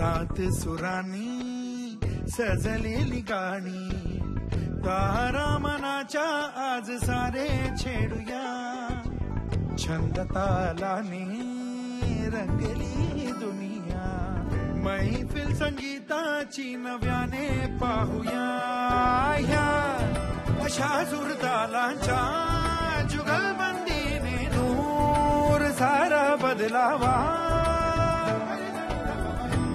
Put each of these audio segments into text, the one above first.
सात सुरांनी सजलेली गाणी तारा मनाच्या आज सारे छेडूया छंद तालाने रंगली दुनिया मैफिल संगीताची नव्याने पाहूया ह्या अशा सुरतालांच्या जुगलबंदीने नूर सारा बदलावा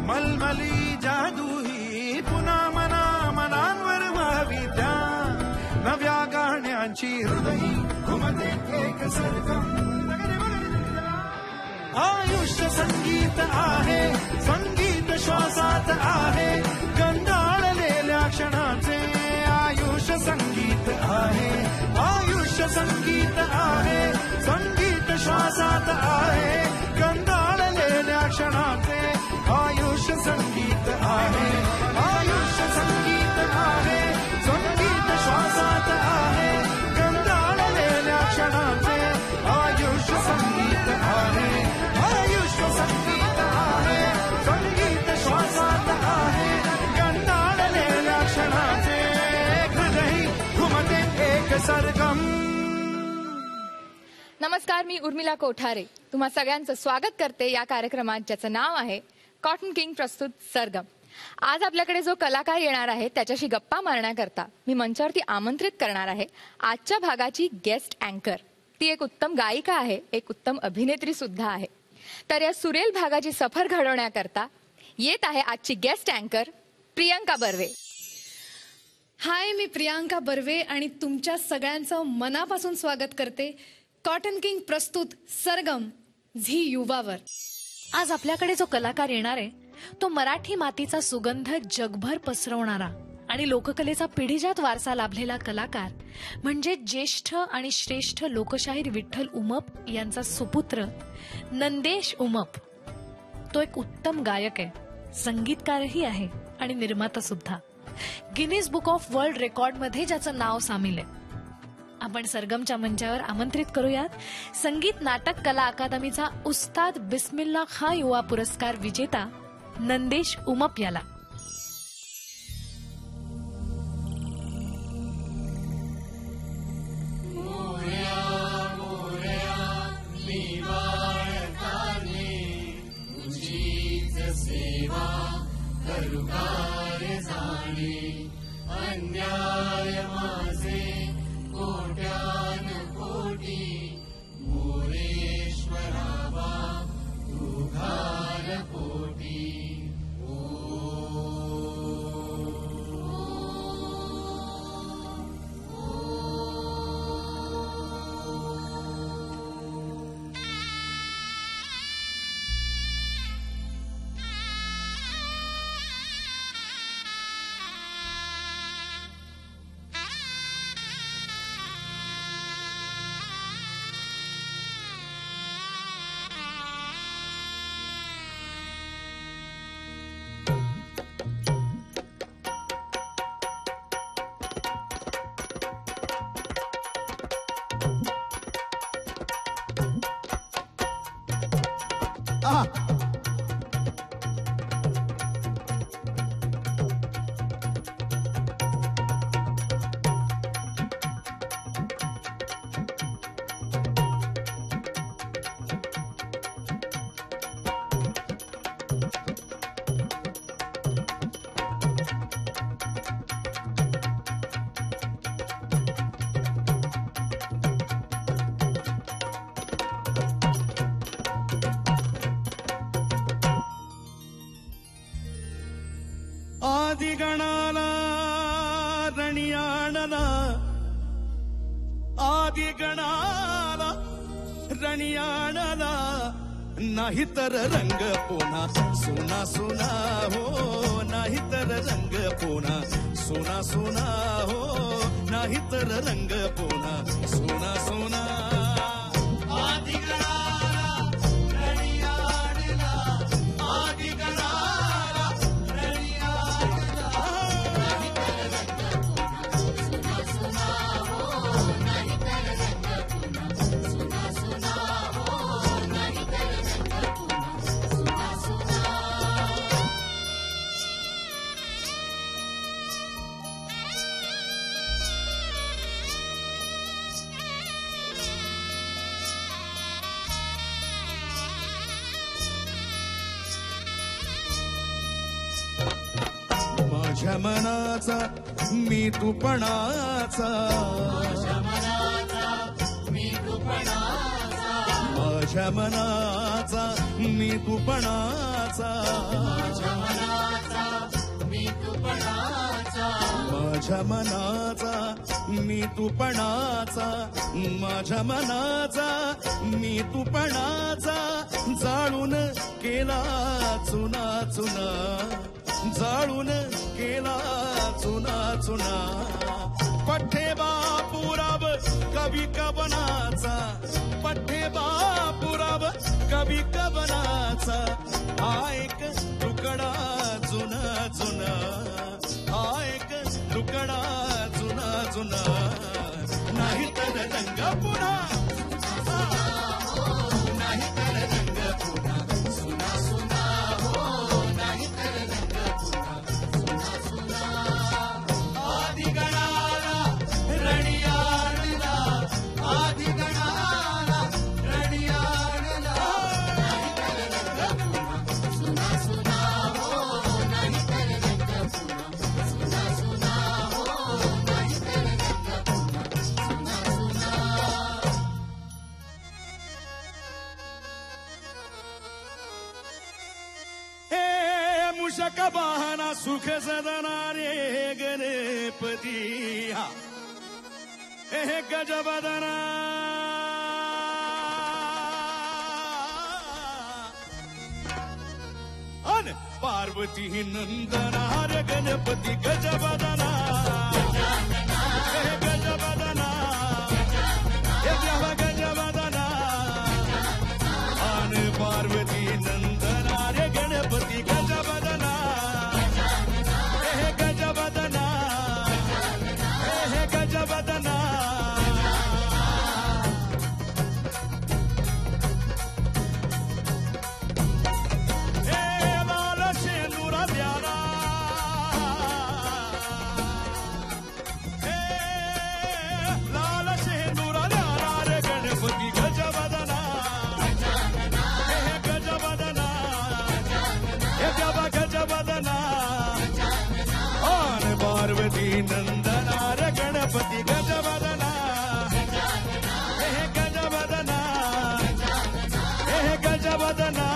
मलमली जादू ही पुन्हा मनांवर व्हावित्या नव्या गाण्यांची हृदयी घुमते एक सरगम आयुष्य संगीत आहे संगीत श्वासात आहे कंटाळलेल्या क्षणाचे आयुष्य संगीत आहे आयुष्य संगीत आहे संगीत श्वासात आहे कंटाळलेल्या क्षणाचे आयुष्य संगीत आहे आयुष्य संगीत आहे संगीत श्वासात आहे कंटाळलेल्या क्षणाचे आयुष्य संगीत आहे आयुष्य संगीत आहे संगीत श्वासात आहे कंटाळलेल्या क्षणाचे हृदय घुमते एक सरगम. नमस्कार, मी उर्मिला कोठारे तुम्हा सगळ्यांचं स्वागत करते या कार्यक्रमात ज्याचं नाव आहे कॉटन किंग प्रस्तुत सरगम. आज आपल्याकडे जो कलाकार येणार आहे त्याच्याशी गप्पा मारण्याकरता मी मंचावरती आमंत्रित करणार आहे आजच्या भागाची गेस्ट अँकर. ती एक उत्तम गायिका आहे, एक उत्तम अभिनेत्री सुद्धा आहे. तर या सुरेल भागाची सफर घडवण्याकरता येत आहे आजची गेस्ट अँकर प्रियांका बर्वे. हाय, मी प्रियांका बर्वे आणि तुमच्या सगळ्यांचं मनापासून स्वागत करते कॉटन किंग प्रस्तुत सरगम झी युवावर. आज आपल्याकडे जो कलाकार येणार आहे तो मराठी मातीचा सुगंध जगभर पसरवणारा आणि लोककलेचा पिढीजात वारसा लाभलेला कलाकार म्हणजे ज्येष्ठ आणि श्रेष्ठ लोकशाहीर विठ्ठल उमप यांचा सुपुत्र नंदेश उमप. तो एक उत्तम गायक आहे, संगीतकारही आहे आणि निर्माता सुद्धा. Guinness book of world record मध्ये ज्याचं नाव सामील आहे. आपण सरगमच्या मंचावर आमंत्रित करूयात संगीत नाटक कला अकादमीचा उस्ताद बिस्मिल्ला खां युवा पुरस्कार विजेता नंदेश उमप याला. आदिगणाला रणियाणला आदिगणाला रणियाणला नाही तर रंग पुन्हा सुना सुना हो नाही तर रंग पुन्हा सुना सुना हो नाही तर रंग पुन्हा सुना सुना. माझ्या मनाचा मी तूपणाचा माझ्या मनाचा मी तूपणाचा माझ्या मनाचा मी तूपणाचा माझ्या मनाचा मी तूपणाचा माझ्या मनाचा मी तूपणाचा माझ्या मनाचा मी तूपणाचा जाळून केला चुना चुना जाळून केला चुना चुना पठ्ठे बापुराव कवी कवनाचा पठ्ठे बापुराव कवी कवनाचा हा एक तुकडा जुना जुना हा एक तुकडा जुना जुना नाही तर रंग पुन्हा नाही तर रंग पुन्हा सुना सुना हो नाही तर रंग पुन्हा सुना सुना आदि गणाला रडियाडला आदि गणाला रडियाडला नाही तर रंग पुन्हा सुना सुना हो नाही तर रंग पुन्हा सुना सुना हो नाही तर रंग पुन्हा सुना सुना हे मुषक वाहना सुख सदना रे गणपती हा हे गजबदना अन पार्वती नंदना रे गणपती गजबदना हे गजबदना हे देवा गजबदना अन पार्वती नंदना रे गणपती गजबदना हे गजबदना हे गजबदना हे लाल शेंदुरा द्याला हे लाल शेंदुरा द्याला रे गणपती गजबदना हे गजबदना हे देवा गजबदना आन पार्वती नंदना रे गणपती गजबदना हे गजबदना हे गजबदना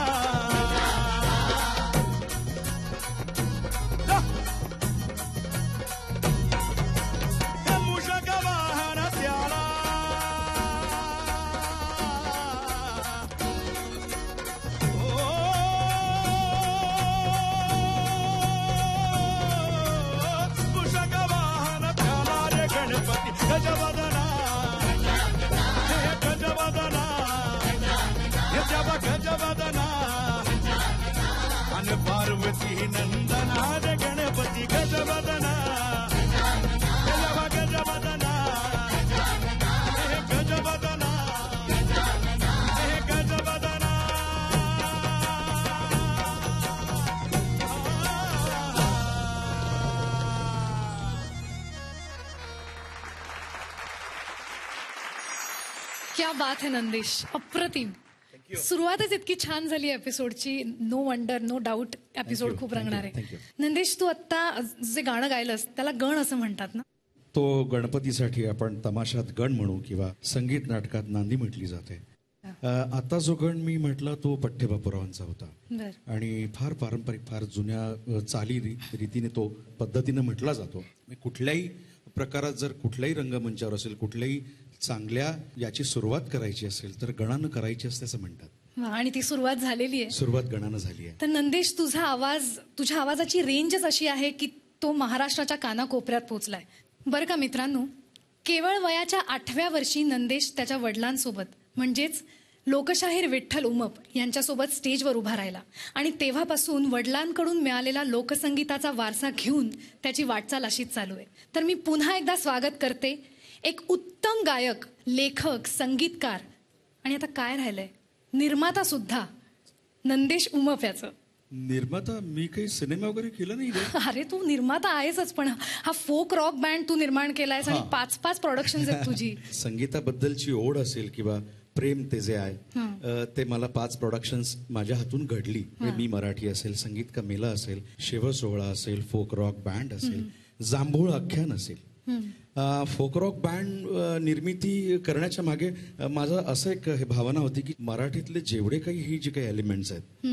हे मुषक वाहन त्याला मुषक वाहन त्याला रे गणपती गजबदना हे गजबदना हे देवा गजबदना आणि पार्वती नंदना रे गणपती गजबदना हे देवा गजबदना हे गजबदना हे गजबदना क्या बात है नंदेश, अप्रतिम. सुरुवातच इतकी छान झाली एपिसोडची. No wonder, no doubt episode खूप रंगणार आहे. नंदेश, तू आता जे गाणं गायलंस त्याला गण असं म्हणतात ना? तो गणपतीसाठी आपण तमाशात गण म्हणू किंवा संगीत नाटकात नांदी म्हटली जाते. आता जो गण मी म्हटला तो पठ्ठे बापूरावांचा होता बर. आणि फार पारंपरिक, फार जुन्या चाली रीतीने तो पद्धतीने म्हटला जातो. कुठल्याही प्रकारात जर कुठल्याही रंगमंचावर असेल, कुठल्याही चांगल्या याची सुरुवात करायची असेल तर गणानं करायची असते असं म्हणतात. वा, आणि ती सुरुवात झालेली आहे. सुरुवात गणानं झाली आहे. तर नंदेश, तुझा आवाज, तुझ्या आवाजाची रेंजच अशी आहे की तो महाराष्ट्राच्या कानाकोपऱ्यात पोहोचलाय. बरं का मित्रांनो, केवळ वयाच्या 8व्या वर्षी नंदेश त्याच्या वडिलांसोबत म्हणजेच लोकशाहीर विठ्ठल उमप यांच्यासोबत स्टेजवर उभा राहिला आणि तेव्हापासून वडिलांकडून मिळालेला लोकसंगीताचा वारसा घेऊन त्याची वाटचाल अशीच चालू आहे. तर मी पुन्हा एकदा स्वागत करते एक उत्तम गायक, लेखक, संगीतकार आणि आता काय राहिलंय, निर्माता सुद्धा, नंदेश उमप याचं. निर्माता मी काही सिनेमा वगैरे केला नाही रे. अरे तू निर्माता आहेसच, पण हा फोक रॉक बँड तू निर्माण केलायस आणि 5-5 प्रोडक्शन आहेत तुझी. संगीताबद्दलची ओढ असेल किंवा प्रेम ते जे आहे ते मला 5 प्रोडक्शन्स माझ्या हातून घडली. म्हणजे मी मराठी असेल, संगीत का मेला असेल, शिव सोहळा असेल, फोक रॉक बँड असेल, जांभूळ आख्यान असेल. फोक रॉक बँड निर्मिती करण्याच्या मागे माझं असं एक भावना होती की मराठीतले जेवढे काही ही जे काही एलिमेंट्स आहेत,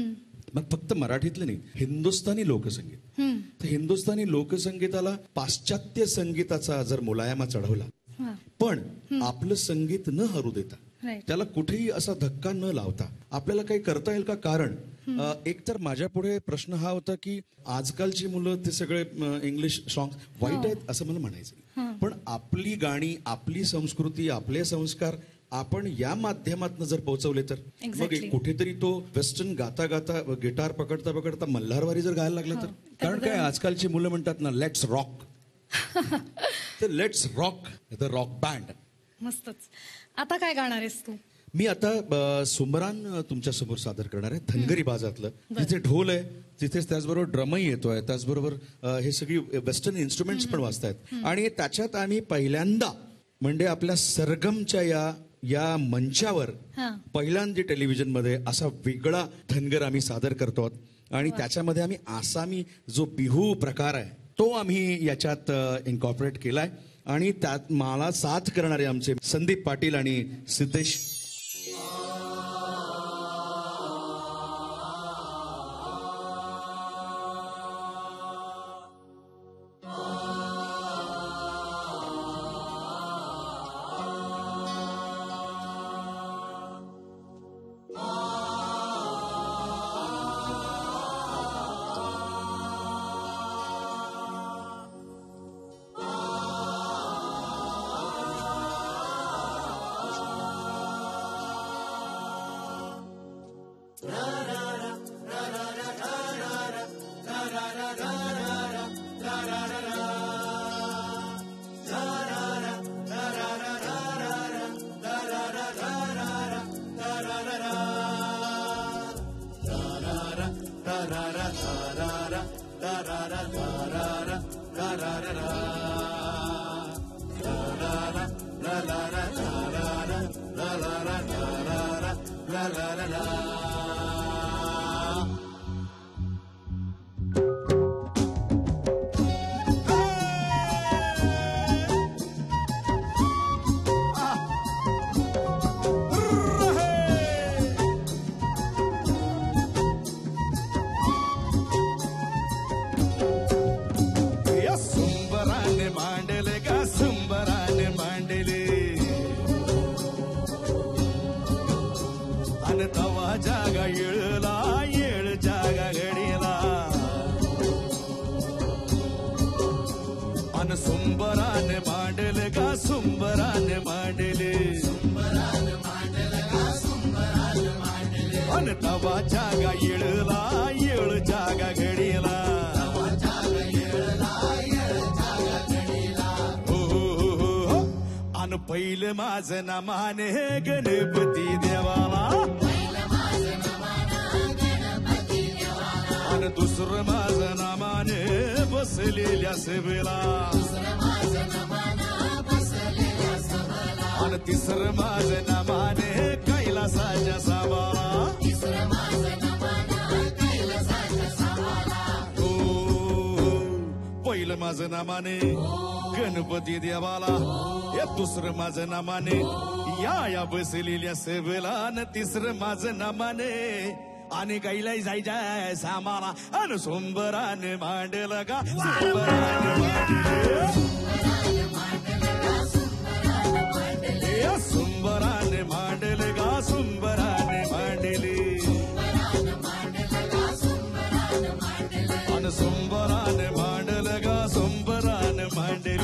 मग फक्त मराठीतले नाही, हिंदुस्थानी लोकसंगीत, तर हिंदुस्थानी लोकसंगीताला पाश्चात्य संगीताचा जर मुलायमा चढवला, पण आपलं संगीत न हरू देता, त्याला कुठेही असा धक्का न लावता आपल्याला काही करता येईल का? कारण एकतर माझ्या पुढे प्रश्न हा होता की आजकालची मुलं ते सगळे इंग्लिश सॉंग वाईट आहेत असं मला म्हणायचं, पण आपली गाणी, आपली संस्कृती, आपले संस्कार आपण या माध्यमातून जर पोहोचवले तर मग कुठेतरी तो वेस्टर्न गाता गाता, गिटार पकडता पकडता मल्हारवारी जर गायला लागला तर. कारण काय आजकालची मुलं म्हणतात ना, लेट्स रॉक, तर let's rock the rock band. मस्तच. आता काय गाणार आहेस तू? मी आता सुमरान तुमच्या समोर सादर करणार आहे, धनगरी बाजातलं. जिथे ढोल आहे तिथेच त्याचबरोबर ड्रमही येतोय, त्याचबरोबर हे सगळी वेस्टर्न इन्स्ट्रुमेंट्स पण वाजतायत. आणि त्याच्यात आम्ही पहिल्यांदा म्हणजे आपल्या सरगमच्या या मंचावर पहिल्यांदा टेलिव्हिजन मध्ये असा वेगळा धनगर आम्ही सादर करतो. आणि त्याच्यामध्ये आम्ही आसामी जो बिहू प्रकार आहे तो आम्ही याच्यात इन्कॉर्पोरेट केलाय. आणि त्यात मला साथ करणारे आमचे संदीप पाटील आणि सिद्धेश. पहिलं माझं ना माने गणपती देवाला, आणि दुसरं माझं ना माने बसलेल्या सभेला, आणि तिसरं माझं ना माने कैलासाच्या साबाला. पहिलं माझं ना माने गणपती देवाला, हे दुसरं माझं नामाने या बसलेल्या सभेला, आणि तिसरं माझं नामाने आणि गाईला जायचंय सामाला, आणि सोमवाराने मांडलं का सोमवाराने मांडले, सोमवाराने मांडले का सोमवाराने मांडले, आणि सोमवाराने मांडलं का सोमवाराने मांडले.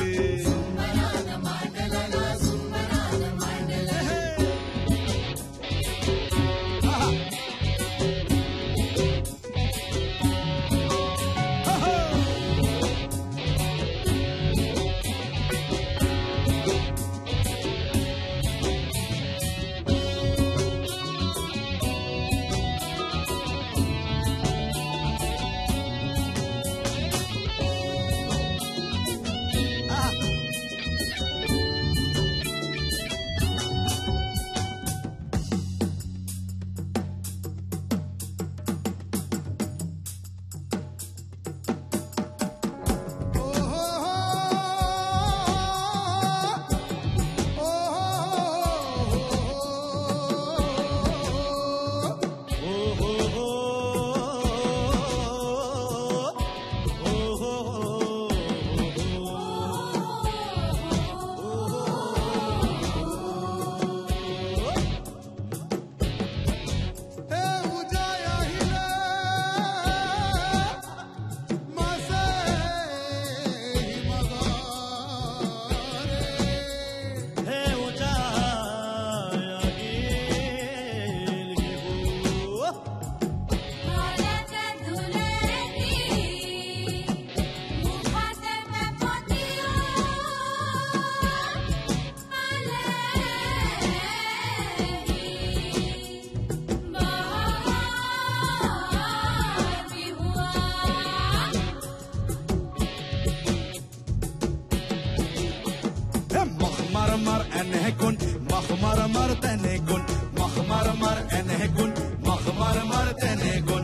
enehekun mahmar mar tenekun mahmar mar enehekun mahmar mar tenekun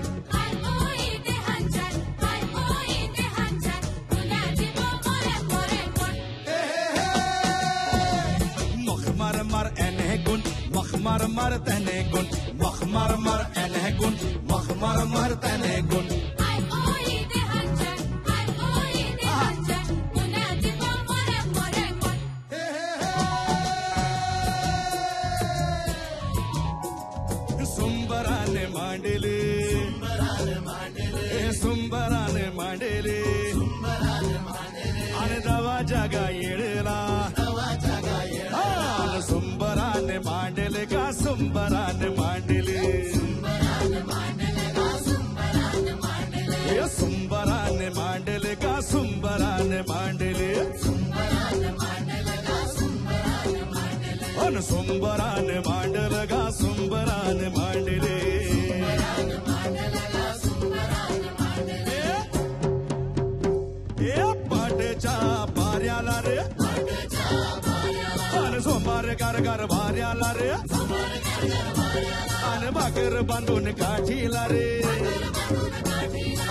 mahmar mar enehekun mahmar mar tenekun mahmar mar enehekun mahmar mar tenekun सुंबराने मांडले सुंबराने मांडले आणि दवा जागा येळला सुंबराने मांडले का सुंबराने मांडले सुंबराने मांडले का सुंबराने मांडले सुंबराने मांडल गा सुंबराने मांडले पाटेच्या पाऱ्याला रे आणि सोमवार कारगार भाऱ्याला रे आणि भाकर बांधून काठीला रे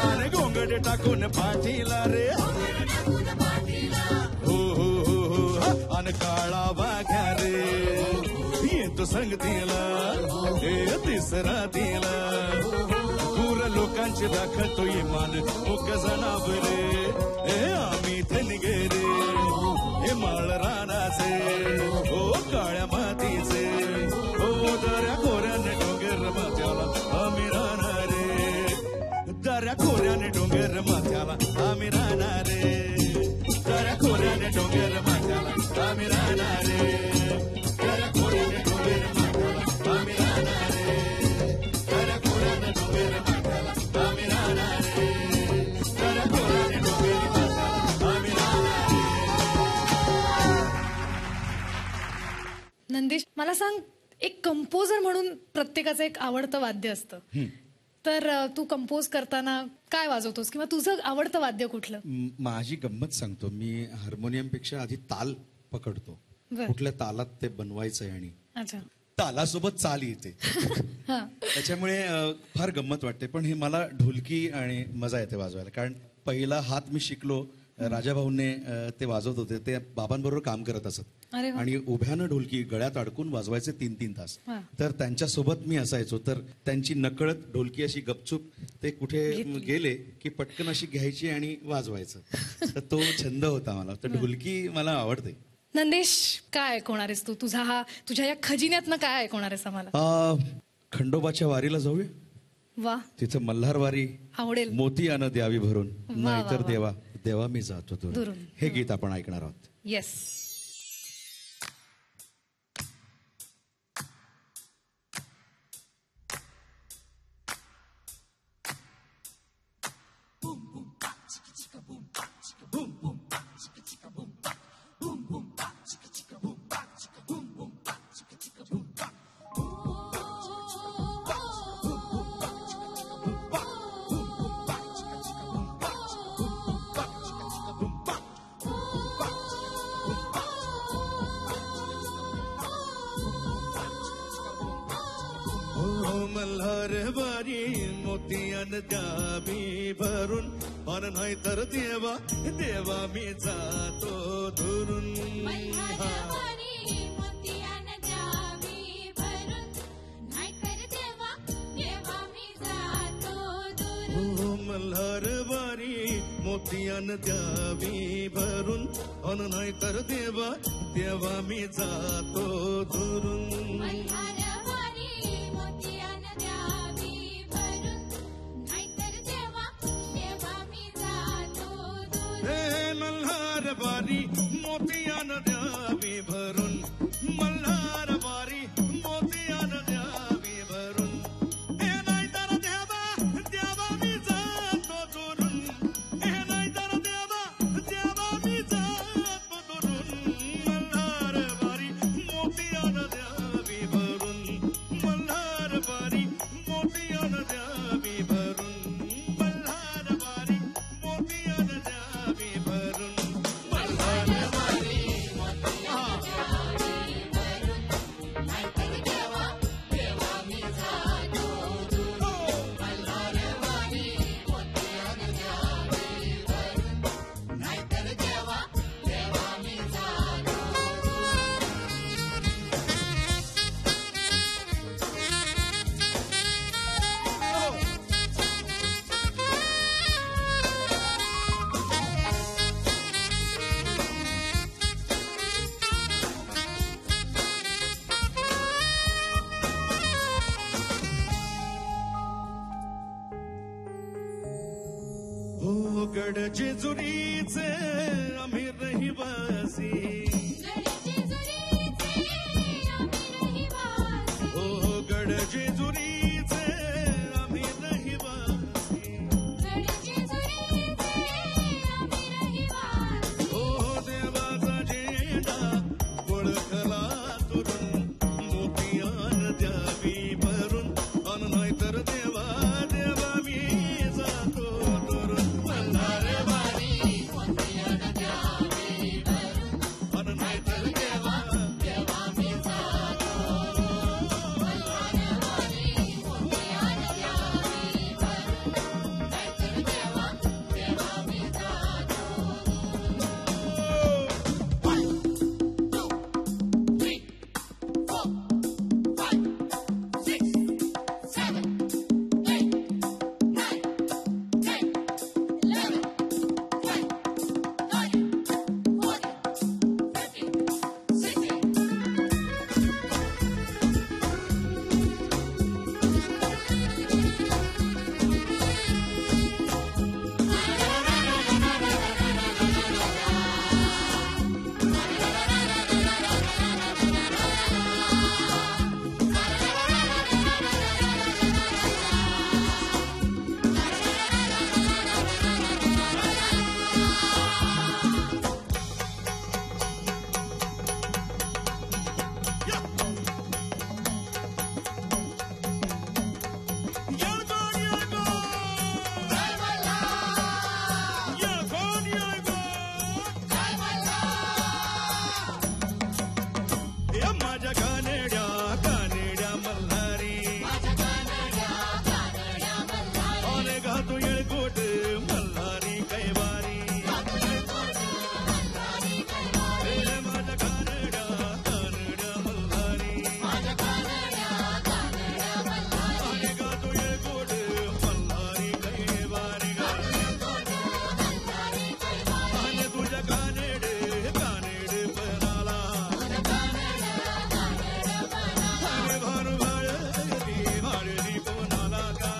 आणि गोंगड टाकून पाठीला रे हो हो हो हो आणि काळा वाघ्या रे येतो संगतीला हे तिसरा दिला पूर लोकांची दाखवतो इमान मुक जनावरे हे आम्ही धनगरे हे माळ रानाचे हो काळ्या मातीचे हो दऱ्या खोऱ्याने डोंगर माथ्याला आम्ही राहणारे दऱ्या खोऱ्याने डोंगर माथ्याला आम्ही राहणारे दऱ्या खोऱ्याने डोंगर माथ्याला आम्ही राहणारे दऱ्या खोऱ्याने डोंगर माथ्याला आम्ही राहणारे दऱ्या खोऱ्याने डोंगर माथ्याला आम्ही राहणारे दऱ्या खोऱ्याने डोंगर माथ्याला आम्ही राहणारे. नंदेश, मला सांग, एक कंपोजर म्हणून प्रत्येकाचं एक आवडतं वाद्य असतं. तर तू कंपोज करताना काय वाजवतोस किंवा तुझं आवडतं वाद्य कुठलं? माझी गंमत सांगतो. मी हार्मोनियम पेक्षा आधी ताल पकडतो. बर. कुठल्या तालात ते बनवायचंय आणि अच्छा. तालासोबत चाल येते. हा. त्याच्यामुळे फार गंमत वाटते. पण हे मला ढोलकी आणि मजा येते वाजवायला. कारण पहिला हात मी शिकलो, राजाभाऊने ते वाजवत होते. ते बाबांबरोबर काम करत असत अरे वा. आणि उभ्यानं ढोलकी गळ्यात अडकून वाजवायचे 3-3 तास. हा. तर त्यांच्यासोबत मी असायचो. तर त्यांची नकळत ढोलकी अशी गपचूप ते कुठे गेले की पटकन अशी घ्यायची आणि वाजवायचं. तर तो छंद होता मला. तर ढोलकी मला आवडते. नंदेश, काय ऐकवणार आहेस तू? तुझ्या या खजिन्यातनं काय ऐकवणार आहेस आम्हाला? खंडोबाच्या वारीला जाऊया. वा, तिथं मल्हार वारी आवडेल. मोती अन द्यावी भरून, वा, नाहीतर वा. देवा देवा मी जातो दुरून. दुरून. हे गीत आपण ऐकणार आहोत. येस. मल्हार वारी मोतियान द्यावी भरून, पण नाही तर देवा देवा मी जातो धरून. मल्हार वारी मोतियान द्यावी भरून, पण नाही तर देवा देवा मी जातो धरून. मल्हार वारी मोतियान द्यावी भरून, मल्हार वारी मोतियान द्यावी भरून, हे नाही तर देवा देवा मी जातो दुरून, हे नाही तर देवा देवा मी जातो दुरून. मल्हार वारी मोतियान द्यावी भरून, मल्हार वारी मोतियान द्यावी भरून, मल्हार वारी मोतियान द्यावी भरून. मल्हार वारी मोतियान द्यावी भरून, गड जेजुरीचे आम्ही रहिवासी हो गड जेजुरीचे आम्ही रहिवासी हो देवाचा झेंडा ओळखला तुरून मोतियान द्यावी भरून अन नाहीतर देवा देवा मी जातो दुरून मल्हार वारी अन नाहीतर देवा देवा मी माझ्या कानेड्या कानेड्या मल्हारी अरे घातो येळकोट मल्हारी कैवारी माझ्या कानेड्या कानेड्या मल्हारी अरे घातो येळकोट मल्हारी कैवारी आणि तुझ्या कानेडे कानेडे पणाला वाळली कोणाला का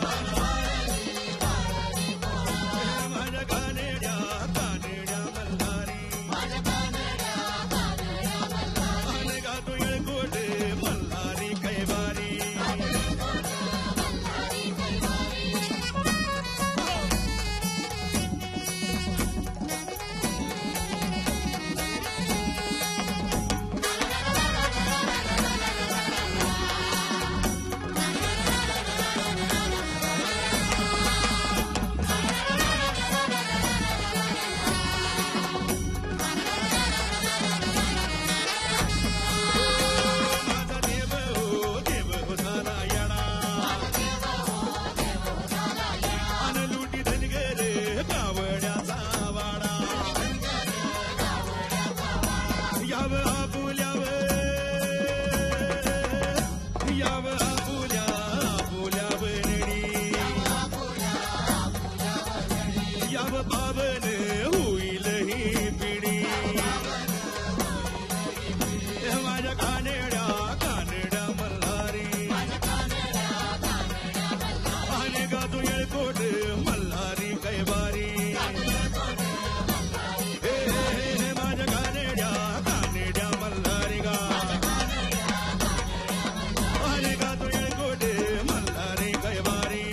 माझ्या कानेड्या कानेड्या मल्हारी आणि गातो येळकोट मल्हारी कैवारी माझा देव हो झाला येडा अन लुटी धनगर कावड्याचा वाडा याव आपुल्याव याव आपुल्या आपुल्या बनडी याव पावन होईल ही पिढी माझ्या कानेड्या कानेड्या मल्हारी आणि गातो येळकोट मल्हारी कैवारी हे माझ्या कानेड्या कानेड्या मल्हारी गा आणि गातो येळकोट मल्हारी कैवारी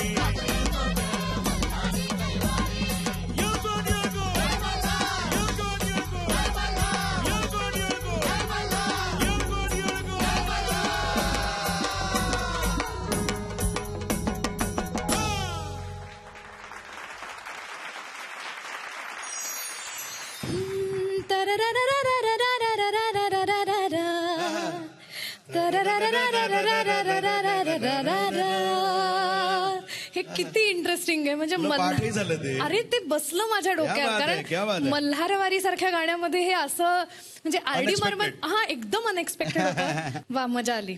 हे किती इंटरेस्टिंग आहे म्हणजे तुला पाठही झालं ते. अरे ते बसलं माझ्या क्या डोक्यात बात आहे, क्या बात कारण आहे. मल्हारवारी सारख्या गाण्यामध्ये हे असं म्हणजे आयडी Unexpected. बरोबर हा एकदम अनएक्सपेक्टेड होतं वा मजा आली.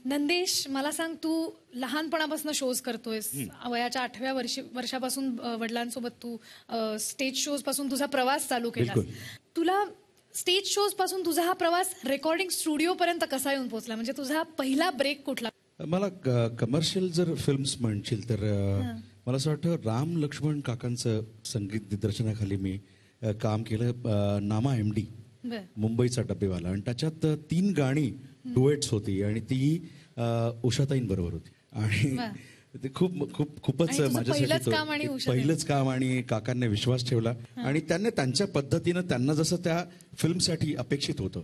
नंदेश मला सांग तू लहानपणापासून शोज करतोयस वयाच्या 8व्या वर्षापासून वडिलांसोबत तू स्टेज शोज पासून तुझा प्रवास चालू केला. बिलकुल. तुला स्टेज शोज पासून तुझा हा प्रवास रेकॉर्डिंग स्टुडिओ पर्यंत कसा येऊन पोहोचला म्हणजे तुझा पहिला ब्रेक कुठला? मला कमर्शियल जर फिल्म्स म्हणशील तर मला असं वाटतं राम लक्ष्मण काकांचं संगीत दिग्दर्शनाखाली मी काम केलं, नामा MD, बर मुंबईचा डब्बेवाला, आणि त्याच्यात 3 गाणी डुएट्स होती आणि ती उषाताईंबरोबर होती. आणि वा. ते खूपच आणि तुझं माझ्यासाठी पहिलंच काम आणि उषाताई. पहिलंच काम, आणि काकांनी विश्वास ठेवला आणि त्यांनी त्यांच्या पद्धतीनं त्यांना जसं त्या फिल्मसाठी अपेक्षित होतं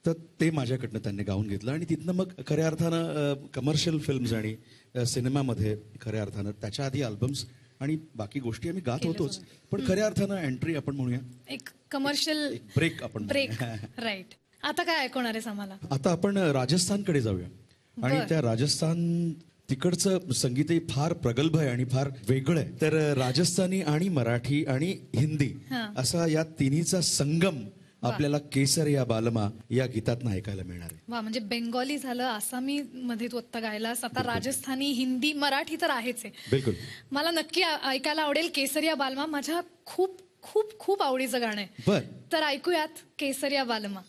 तर ते माझ्याकडनं त्यांनी गाऊन घेतलं. आणि तिथनं मग खऱ्या अर्थानं कमर्शियल फिल्म्स आणि सिनेमामध्ये खऱ्या अर्थानं, त्याच्या आधी अल्बम्स आणि बाकी गोष्टी आम्ही गात होतोच, पण खऱ्या अर्थानं एंट्री आपण म्हणूया एक कमर्शियल ब्रेक आपण ब्रेक. राईट. आता काय ऐकवणार आहेस आम्हाला? आता आपण राजस्थानकडे जाऊया. आणि बर. त्या राजस्थान तिकडचं संगीतही फार प्रगल्भ आहे आणि फार वेगळं आहे. तर राजस्थानी आणि मराठी आणि हिंदी हा. असा या तिन्हीचा संगम आपल्याला केसर या बालमा या गीतातनं ऐकायला मिळणार आहे. वा, म्हणजे बेंगॉली झालं, आसामी मध्ये तू आत्ता गायलास, आता राजस्थानी, हिंदी, मराठी तर आहेच आहे. बिलकुल. मला नक्की ऐकायला आवडेल केसरिया बालमा. माझ्या खूप खूप खूप आवडीचं गाणं आहे. बर. तर ऐकूयात केसरिया बालमा.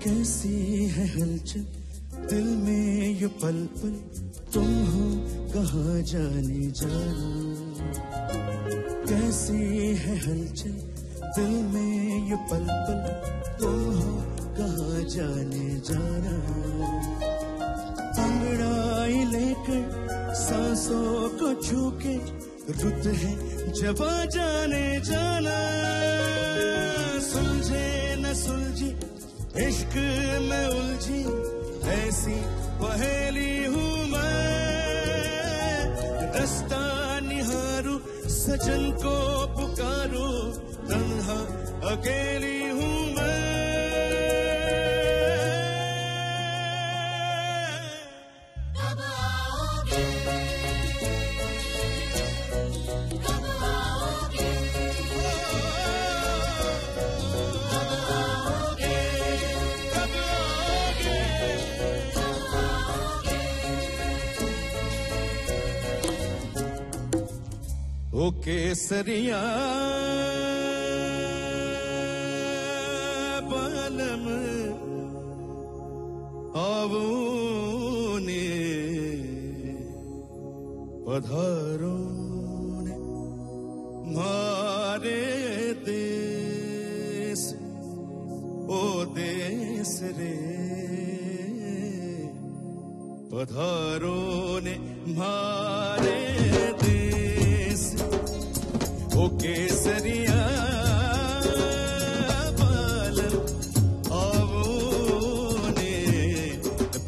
कैसी है हलचल दिल में ये पल पल, तुम हो कहाँ जाने जाना. कैसी है हलचल दिल में ये पल पल, तुम हो कहाँ जाने जाना. अंगड़ाई लेकर सांसों को छू के, रुत है जब आ जाने जाना. सुलझे न सुलझी इश्क में उलझी, ऐसी पहेली हूँ मैं. रास्ता निहारू सजन को पुकारू, तन्हा अकेली हूँ मैं. कब आओगे, कब आओगे, ओ केसरिया बालम आवो ने पधारो ने मारे देश, ओ देश रे पधारो ने मारे देश. ओ केसरिया बालम आवो ने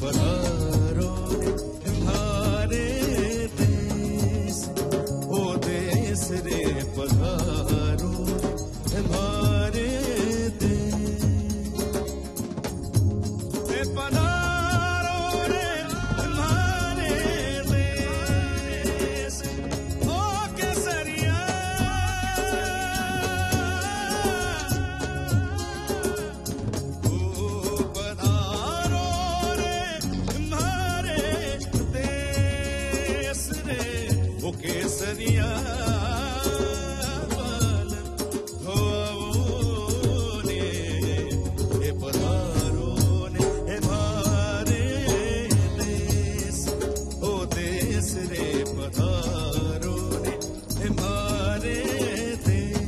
पधारो ने हमारे देश, ओ देश रे पधारो हमारे देश. पधारो रे हमारे देश, ओ केसरिया. केसरिया बालम हो ने हे पधारो ने हे मारे देश, ओ देश रे पधारो ने हे मारे देश.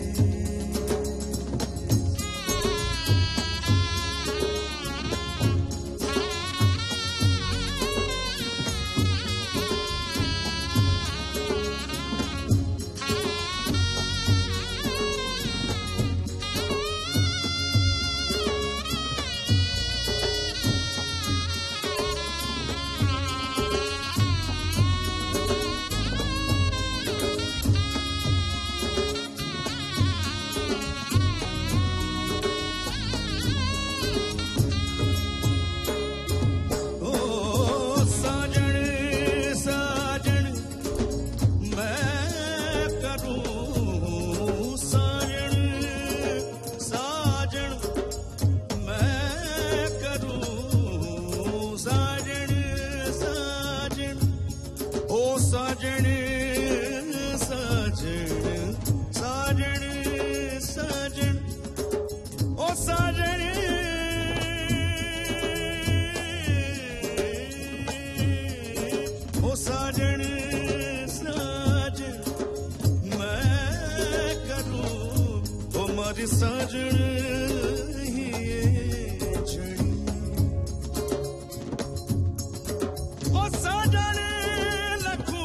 मेरी साजन ही ये जड़ी ओ साजन लखू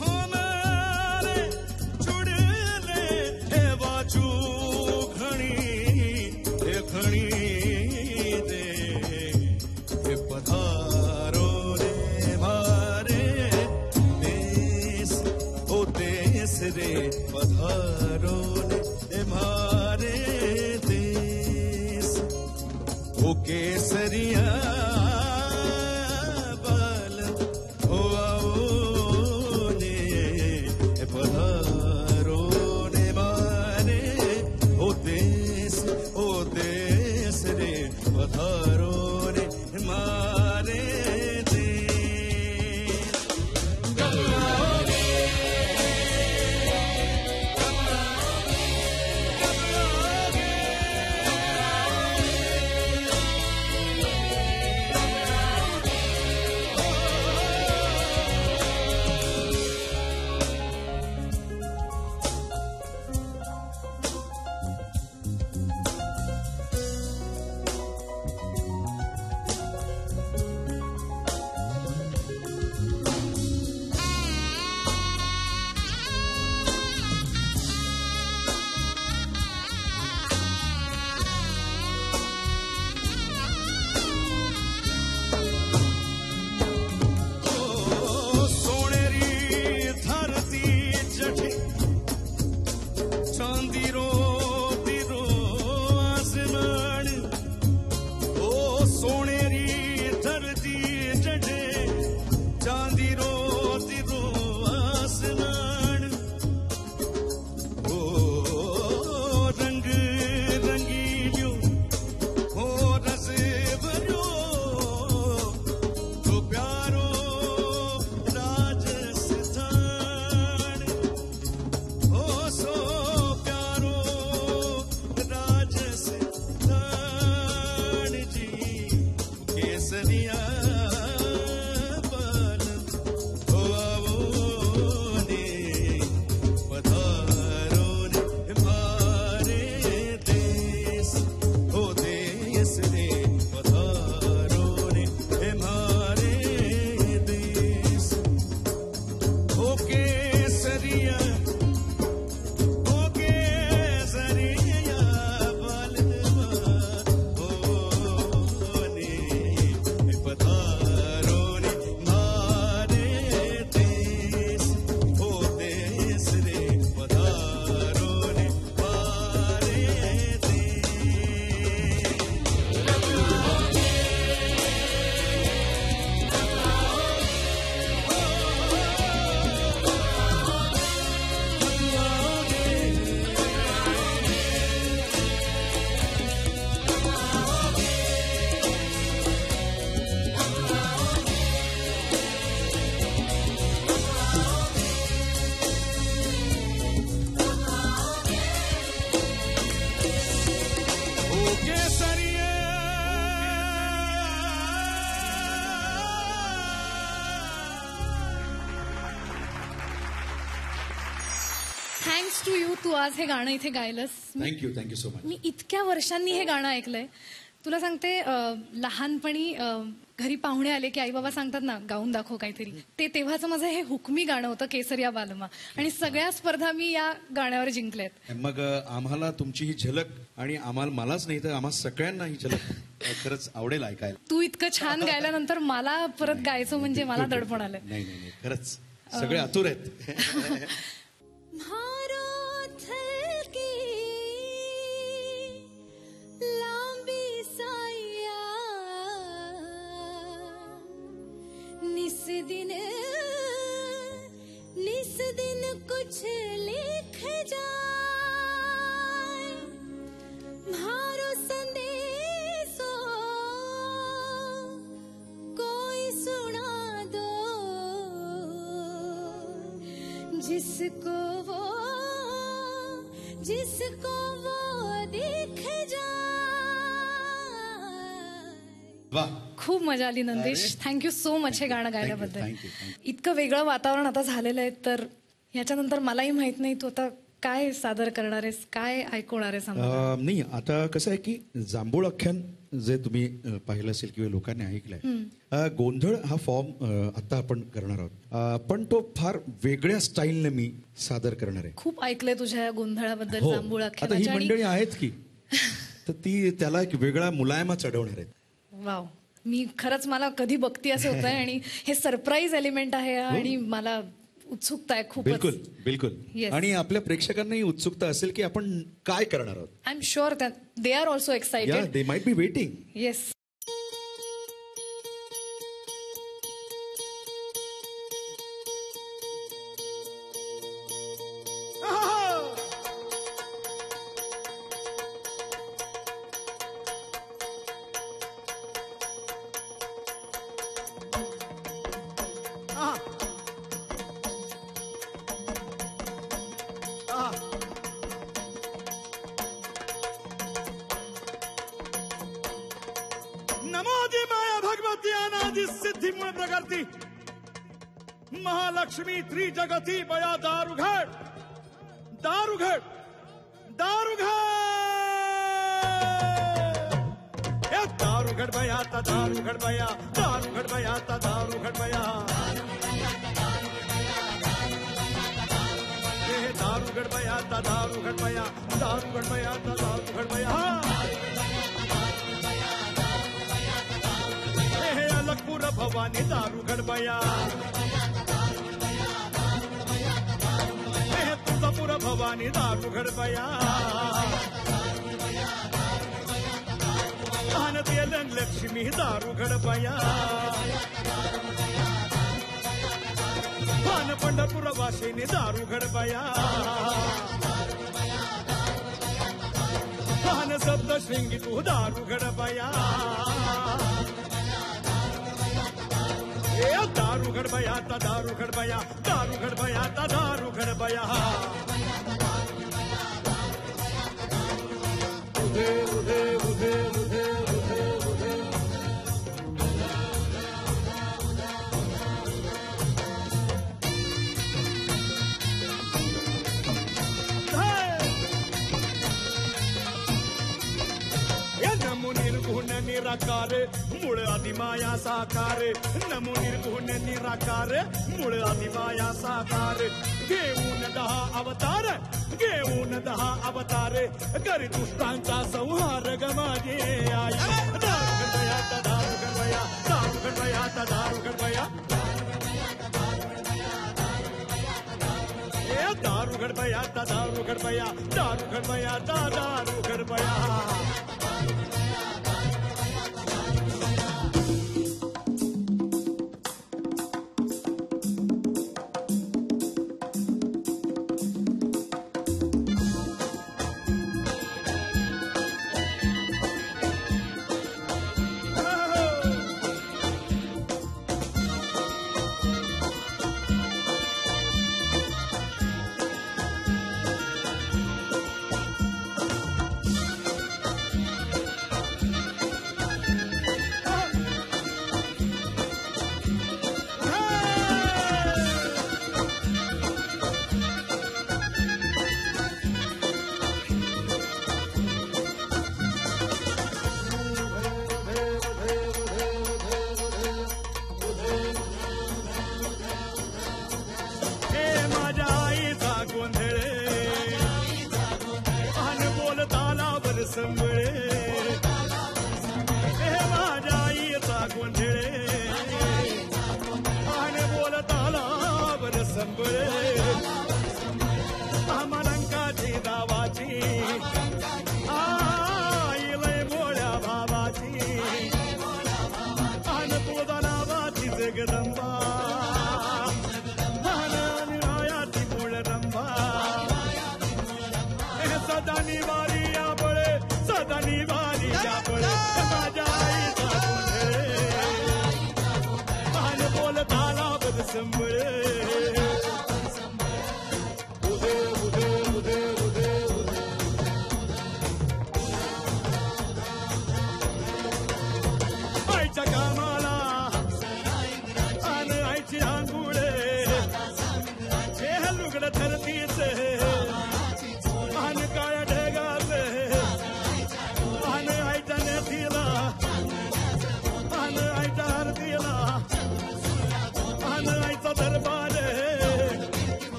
हो मेरे जुड़ले हे बाजू घणी दे हे पधारो रे मारे देश ओ देश रे पधारो रे मारे देश ओ केसरिया बाल हो आओ ने हे पधारो रे मारे ओ देश रे पधारो रे मारे देश थँक्स टू यू, तू आज हे गाणं इथे गायलंस. Thank you so much. मी इतक्या वर्षांनी हे गाणं ऐकलंय. तुला सांगते, लहानपणी घरी पाहुणे आले की आई बाबा सांगतात ना गाऊन दाखव काहीतरी, ते तेव्हाचं माझं हे हुकमी गाणं होतं, केसरिया बालमा. आणि सगळ्या स्पर्धा मी या गाण्यावर जिंकल्यात. मग आम्हाला तुमची ही झलक, आणि मलाच नाही तर आम्हा सगळ्यांना ही झलक खरंच आवडेल ऐकायला. तू इतकं छान गायल्यानंतर मला परत गायचं म्हणजे मला दडपण आलं. नाही खरंच सगळे आतुर आहेत. निस दिन कुछ लिख जाए, मारो संदेशो कोई सुना दो, जिसको वो दिख जाए. वाह, खूप मजा आली नंदेश. थँक्यू सो मच हे गाणं गायल्याबद्दल. थँक्यू. इतकं वेगळं वातावरण आता झालेलं आहे, तर ह्याच्यानंतर मलाही माहित नाही तू आता काय सादर करणार आहेस, काय ऐकवणार आहेस आम्हाला? नाही, आता कसं आहे की जांभूळ आख्यान जे तुम्ही पाहिलं असेल किंवा लोकांनी ऐकलंय, गोंधळ हा फॉर्म आता आपण करणार आहोत, पण तो फार वेगळ्या स्टाईलने मी सादर करणार आहे. खूप ऐकलंय तुझ्या या गोंधळाबद्दल, हो, जांभूळ आता ही आख्यानाच्या. मंडळी आहेत की तर ती त्याला एक वेगळा मुलायमा चढवणार आहेत. वाव, मी खरंच मला कधी बघती असं होत आहे आणि हे सरप्राईज एलिमेंट आहे आणि मला उत्सुकता आहे खूप. बिलकुल बिलकुल. Yes. आणि आपल्या प्रेक्षकांनाही उत्सुकता असेल की आपण काय करणार आहोत. I am sure that they are also या excited. They might be waiting. Yes. नमोदी माया भगवती अनादि सिद्धी मूळ प्रकारती महालक्ष्मी त्रिजगती बया दारुघड दारुघड दारुघड ए दारुघड बया ता दारुघड बया दारुघड बया ता दारुघड बया ए दारुघड बया ता दारुघड बया दारुघड बया ता दारुघड बया अलकपूर भवानी दारुघड बया तुळजापूर भवानी दारुघड बया तेलंग लक्ष्मी दारुघड बया पंढरपूर वाशिनी दारुघड बया सप्तशृंगी तू दारुघड बया दारुघड बया ता दारुघड बया दारुघड बया ता दारुघड बया उधे उधे उधे उधे उधे उधे नमो निर्गुण निराकार मूळ आदिमाया साकार नमो निर्गुण निराकार मूळ आदिमाया साकार घेऊन 10 अवतार घेऊन 10 अवतार करी दुष्टांचा संहार गमाजे आया दारुघड बया ता दारुघड बया दारुघड बया ता दारुघड बया ए दारुघड बया ता दारुघड बया दारुघड बया ता दारुघड बया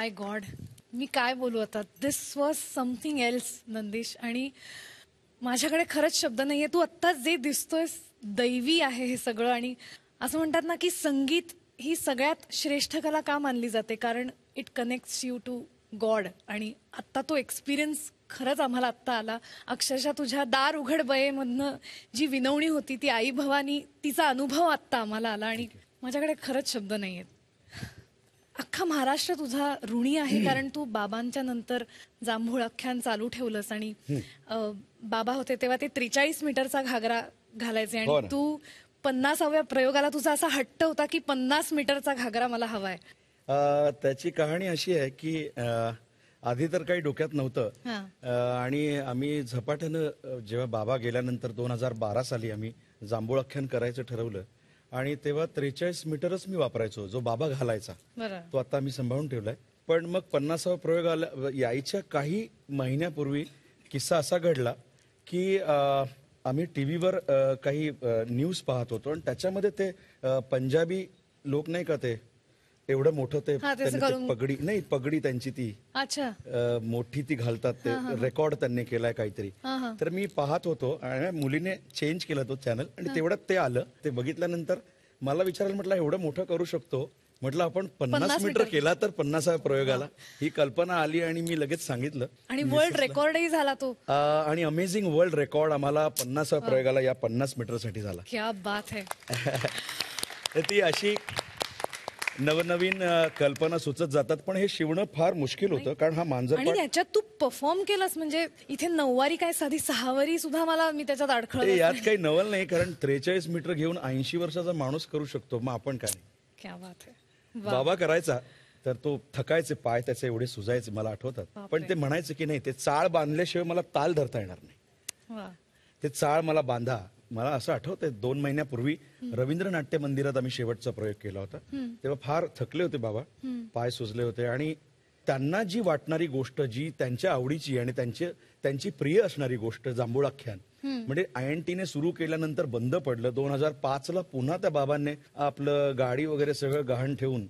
माय गॉड, मी काय बोलू आता. दिस वॉज समथिंग एल्स नंदीश. आणि माझ्याकडे खरंच शब्द नाहीये. तू आत्ता जे दिसतोयस दैवी आहे हे सगळं. आणि असं म्हणतात ना की संगीत ही सगळ्यात श्रेष्ठ कला का मानली जाते, कारण it connects you to God. आणि आत्ता तो एक्सपिरियन्स खरंच आम्हाला आत्ता आला. अक्षरशः तुझ्या दार उघड बयेमधनं जी विनवणी होती ती आई भवानी, तिचा अनुभव आत्ता आम्हाला आला. आणि माझ्याकडे खरंच शब्द नाही आहेत. अख्खा महाराष्ट्र तुझा ऋणी आहे, कारण तू बाबांच्या नंतर जांभूळ आख्यान चालू ठेवलंस. आणि बाबा होते तेव्हा ते 43 मीटरचा घागरा घालायचे हो आणि ना. तू 50व्या प्रयोगाला तुझा असा हट्ट होता की 50 मीटरचा घागरा मला हवाय. त्याची कहाणी अशी आहे की आधी तर काही डोक्यात नव्हतं. आणि आम्ही झपाट्यानं जेव्हा बाबा गेल्यानंतर 2012 साली आम्ही जांभूळ आख्यान करायचं ठरवलं. आणि तेव्हा 43 मीटरच मी वापरायचो, जो बाबा घालायचा. बरं. तो आता आम्ही सांभाळून ठेवलाय. पण मग 50वा प्रयोग यायच्या काही महिन्यापूर्वी किस्सा असा घडला की आम्ही टीव्हीवर काही न्यूज पाहत होतो आणि त्याच्यामध्ये ते पंजाबी लोक नाही का, ते एवढं मोठं ते हा, ते त्यांनी ते घालून- पगडी त्यांची ती अच्छा. मोठी ती घालतात, ते रेकॉर्ड त्यांनी केलाय काहीतरी. तर मी पाहत होतो आणि मुलीने चेंज केला तो चॅनल आणि तेवढ्यात ते आलं. ते बघितल्यानंतर मला विचारायला म्हटलं एवढं मोठं करू शकतो. म्हटलं आपण 50 मीटर केला तर 50व्या प्रयोगाला. ही कल्पना आली आणि मी लगेच सांगितलं. आणि वर्ल्ड रेकॉर्डही झाला तो. आणि अमेझिंग वर्ल्ड रेकॉर्ड आम्हाला 50व्या प्रयोगाला या 50 मीटरसाठी झाला. क्या बात है. तर ती अशी नवनवीन कल्पना सुचत जातात. पण हे शिवणं फार मुश्किल होतं, कारण हा आणि मांजरपाट त्याच्यात तू परफॉर्म केलंस म्हणजे इथे 9वारी काय साधी 6वारी सुद्धा मला मी त्याच्यात ते अडखळ. यात काही नवल नाही, कारण 43 मीटर घेऊन 80 वर्षाचा माणूस करू शकतो, मग आपण काय. क्या बात है. बाबा करायचा तर तो थकायचे पाय त्याचे एवढे सुजायचे मला आठवतात. पण ते म्हणायचे की नाही, ते चाळ बांधल्याशिवाय मला ताल धरता येणार नाही. वा. ते चाळ मला बांधा. मला असं आठवतंय 2 महिन्यापूर्वी रवींद्र नाट्य मंदिरात आम्ही शेवटचा प्रयोग केला होता. तेव्हा फार थकले होते बाबा, पाय सुजले होते. आणि त्यांना जी वाटणारी गोष्ट, जी त्यांच्या आवडीची आणि त्यांची प्रिय असणारी गोष्ट, जांभूळ आख्यान, म्हणजे INT सुरू केल्यानंतर बंद पडलं. 2005ला पुन्हा त्या बाबांनी आपलं गाडी वगैरे सगळं गहाण ठेवून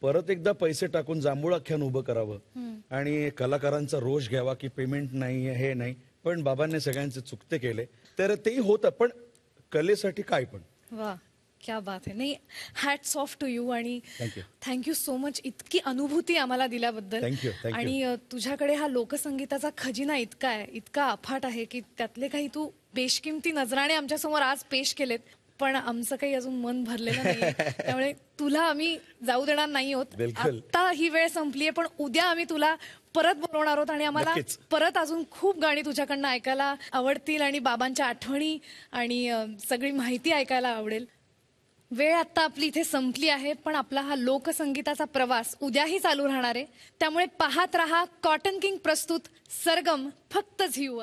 परत एकदा पैसे टाकून जांभूळ आख्यान उभं करावं आणि कलाकारांचा रोष घ्यावा की पेमेंट नाही, हे नाही. पण बाबांनी सगळ्यांचे चुकते केले. तर तेही होतं, पण कलेसाठी काय पण. वा, क्या बात आहे. नाही, हॅट्स ऑफ टू यू. आणि थँक्यू. थँक्यू सो मच इतकी अनुभूती आम्हाला दिल्याबद्दल. थँक्यू. आणि तुझ्याकडे हा लोकसंगीताचा खजिना इतका आहे, इतका अफाट आहे की त्यातले काही तू बेशकिमती नजराणे आमच्यासमोर आज पेश केलेत. पण आमचं काही अजून मन भरलेलं नाहीये, त्यामुळे तुला आम्ही जाऊ देणार नाही आहोत. बिलकुल. आता ही वेळ संपलीये, पण उद्या आम्ही तुला परत बोलवणार आहोत आणि आम्हाला नक्कीच. परत अजून खूप गाणी तुझ्याकडनं ऐकायला आवडतील आणि बाबांच्या आठवणी आणि सगळी माहिती ऐकायला आवडेल. वेळ आता आपली इथे संपली आहे, पण आपला हा लोकसंगीताचा प्रवास उद्याही चालू राहणार आहे. त्यामुळे पाहत रहा कॉटन किंग प्रस्तुत सरगम, फक्त झी युवा.